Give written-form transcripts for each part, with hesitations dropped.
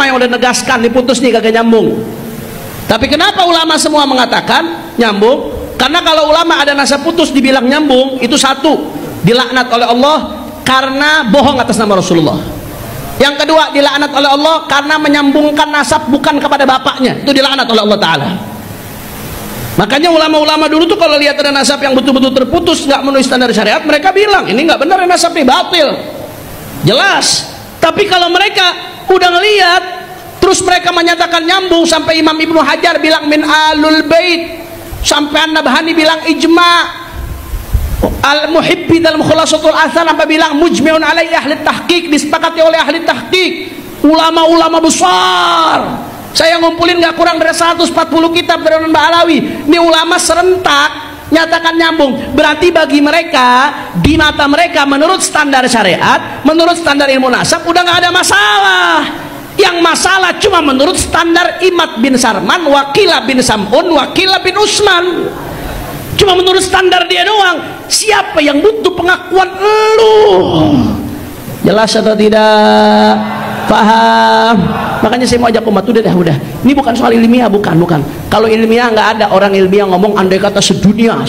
yang udah negaskan diputus nih kagak nyambung. Tapi kenapa ulama semua mengatakan nyambung? Karena kalau ulama ada nasab putus dibilang nyambung, itu satu, dilaknat oleh Allah karena bohong atas nama Rasulullah. Yang kedua, dilaknat oleh Allah karena menyambungkan nasab bukan kepada bapaknya, itu dilaknat oleh Allah Ta'ala. Makanya ulama-ulama dulu tuh kalau lihat ada nasab yang betul-betul terputus nggak memenuhi standar syariat, mereka bilang ini nggak benar, nasab ini batil, jelas. Tapi kalau mereka udah ngelihat terus mereka menyatakan nyambung, sampai Imam Ibnu Hajar bilang min alul bait, sampai An-Nabhani bilang ijma, Al-Muhibbi dalam Khulasatul Athar sampai bilang mujmi'un alaihi ahli tahqiq, disepakati oleh ahli tahqiq, ulama-ulama besar. Saya ngumpulin gak kurang dari 140 kitab dari Mbak Alawi. Ini ulama serentak nyatakan nyambung. Berarti bagi mereka, di mata mereka, menurut standar syariat, menurut standar ilmu nasab, udah gak ada masalah. Yang masalah cuma menurut standar Imad bin Sarman, Wakilah bin Sam'un, Wakilah bin Usman. Cuma menurut standar dia doang. Siapa yang butuh pengakuan lu? Jelas atau tidak? Paham? Makanya saya mau ajak umat udah. Ini bukan soal ilmiah, bukan. Kalau ilmiah nggak ada orang ilmiah ngomong andai kata sedunia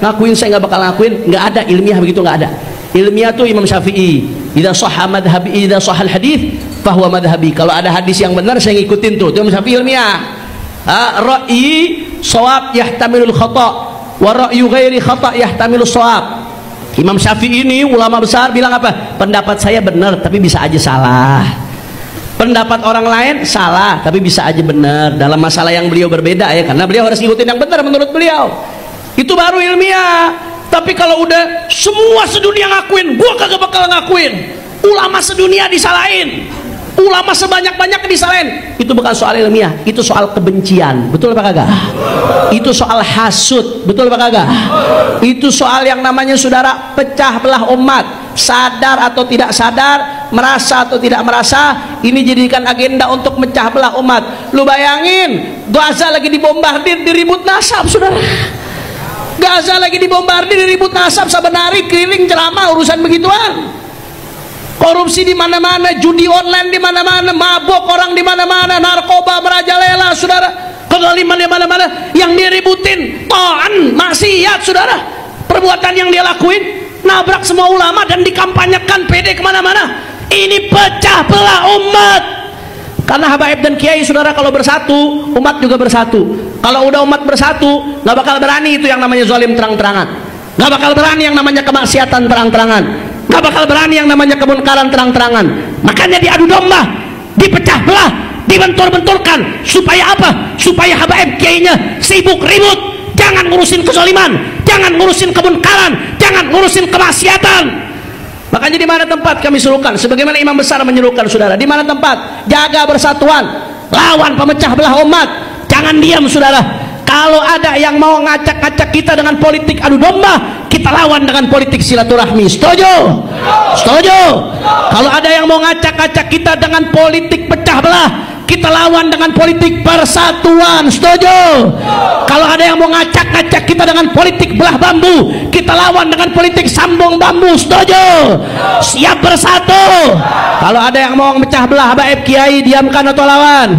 ngakuin, saya nggak bakal ngakuin. Nggak ada ilmiah begitu, nggak ada. Ilmiah tuh Imam Syafi'i. Idza shahha madhhabi, idza shahhal hadits fahuwa madhhabi. Kalau ada hadis yang benar saya ngikutin tuh. Itu Imam Syafi'i ilmiah. Ra'yi shawab yahtamilul khata' wa ra'yu ghairi khata' yahtamilus shawab. Imam Syafi'i ini ulama besar bilang apa? Pendapat saya benar tapi bisa aja salah. Pendapat orang lain salah tapi bisa aja benar. Dalam masalah yang beliau berbeda ya, karena beliau harus ngikutin yang benar menurut beliau. Itu baru ilmiah. Tapi kalau udah semua sedunia ngakuin, gua kagak bakal ngakuin. Ulama sedunia disalahin, ulama sebanyak-banyak disalahin. Itu bukan soal ilmiah, itu soal kebencian. Betul apa kagak? Itu soal hasud. Betul apa kagak? Itu soal yang namanya saudara pecah belah umat. Sadar atau tidak sadar, merasa atau tidak merasa, ini jadikan agenda untuk mecah belah umat. Lu bayangin, Gaza lagi dibombardir, diribut nasab, saudara. Gaza lagi dibombardir, diribut nasab, sabenari keliling ceramah urusan begituan. Korupsi di mana-mana, judi online di mana-mana, mabok orang di mana-mana, narkoba merajalela, saudara. Kezaliman di mana-mana, yang diributin ta'an, maksiat, saudara. Perbuatan yang dia lakuin nabrak semua ulama dan dikampanyekan PD kemana-mana. Ini pecah belah umat. Karena habaib dan kiai, saudara, kalau bersatu, umat juga bersatu. Kalau udah umat bersatu, nggak bakal berani itu yang namanya zalim terang-terangan, nggak bakal berani yang namanya kemaksiatan terang-terangan, nggak bakal berani yang namanya kemunkaran terang-terangan. Makanya diadu domba, dipecah belah, dibentur-benturkan. Supaya apa? Supaya habaib kiainya sibuk ribut, jangan ngurusin kezaliman, jangan ngurusin kemunkaran, jangan ngurusin kemaksiatan. Makanya di mana tempat kami suruhkan, sebagaimana imam besar menyerukan, saudara, di mana tempat jaga persatuan, lawan pemecah belah umat. Jangan diam, saudara. Kalau ada yang mau ngacak-ngacak kita dengan politik adu domba, kita lawan dengan politik silaturahmi. Setuju? Setuju? Kalau ada yang mau ngacak-ngacak kita dengan politik pecah belah, kita lawan dengan politik persatuan. Setuju? Kalau ada yang mau ngacak-ngacak kita dengan politik belah bambu, kita lawan dengan politik sambung bambu. Setuju? Siap bersatu. Kalau ada yang mau mecah belah habaib kiai, diamkan atau lawan?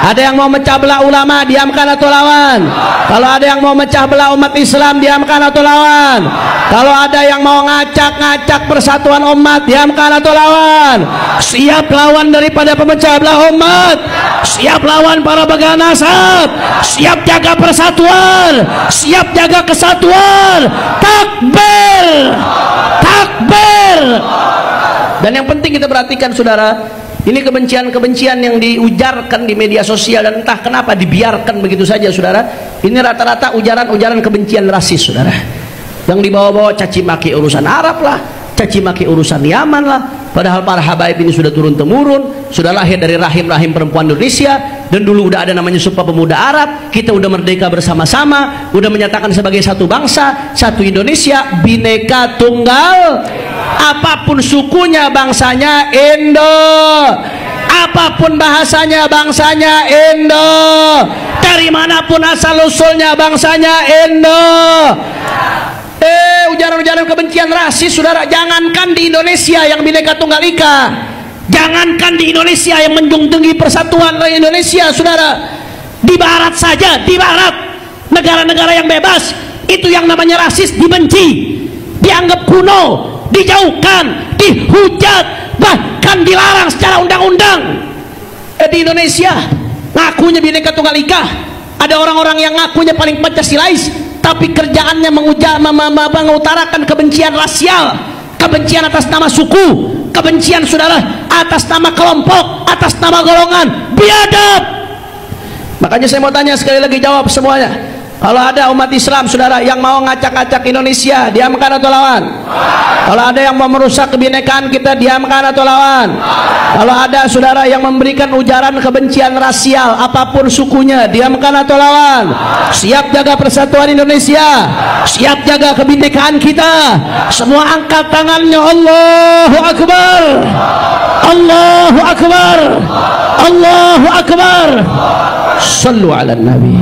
Ada yang mau mecah belah ulama, diamkan atau lawan? Kalau ada yang mau mecah belah umat Islam, diamkan atau lawan? Kalau ada yang mau ngacak-ngacak persatuan umat, diamkan atau lawan? Siap lawan daripada pemecah belah umat, siap lawan para pegangan nasab, siap jaga persatuan, siap jaga kesatuan. Takbir, takbir. Dan yang penting kita perhatikan, saudara, ini kebencian-kebencian yang diujarkan di media sosial dan entah kenapa dibiarkan begitu saja, saudara. Ini rata-rata ujaran-ujaran kebencian rasis, saudara, yang dibawa-bawa caci maki urusan Arab lah, caci maki urusan Yaman lah. Padahal para habaib ini sudah turun-temurun, sudah lahir dari rahim-rahim perempuan Indonesia, dan dulu udah ada namanya Sumpah Pemuda Arab. Kita udah merdeka bersama-sama, udah menyatakan sebagai satu bangsa, satu Indonesia, bineka tunggal. Apapun sukunya, bangsanya Indo. Apapun bahasanya, bangsanya Indo. Dari manapun asal usulnya, bangsanya Indo. Ujaran-ujaran kebencian rasis, saudara, jangankan di Indonesia yang bineka tunggal ika, Jangankan di Indonesia yang menjunjung tinggi persatuan rakyat Indonesia, saudara, di barat saja, di barat, negara-negara yang bebas, itu yang namanya rasis dibenci, dianggap kuno, dijauhkan, dihujat, bahkan dilarang secara undang-undang. Di Indonesia ngakunya Bhinneka Tunggal Ika, ada orang-orang yang ngakunya paling Pancasilais, tapi kerjaannya mengutarakan kebencian rasial, kebencian atas nama suku, kebencian, saudara, atas nama kelompok, atas nama golongan. Biadab. Makanya saya mau tanya sekali lagi, jawab semuanya. Kalau ada umat Islam, saudara, yang mau ngacak-ngacak Indonesia, diamkan atau lawan? Kalau ada yang mau merusak kebinekaan kita, diamkan atau lawan? Kalau ada, saudara, yang memberikan ujaran kebencian rasial, apapun sukunya, diamkan atau lawan? Siap jaga persatuan Indonesia, siap jaga kebinekaan kita. Semua angkat tangannya. Allahu Akbar, Allahu Akbar, Allahu Akbar. Sallu ala Nabi.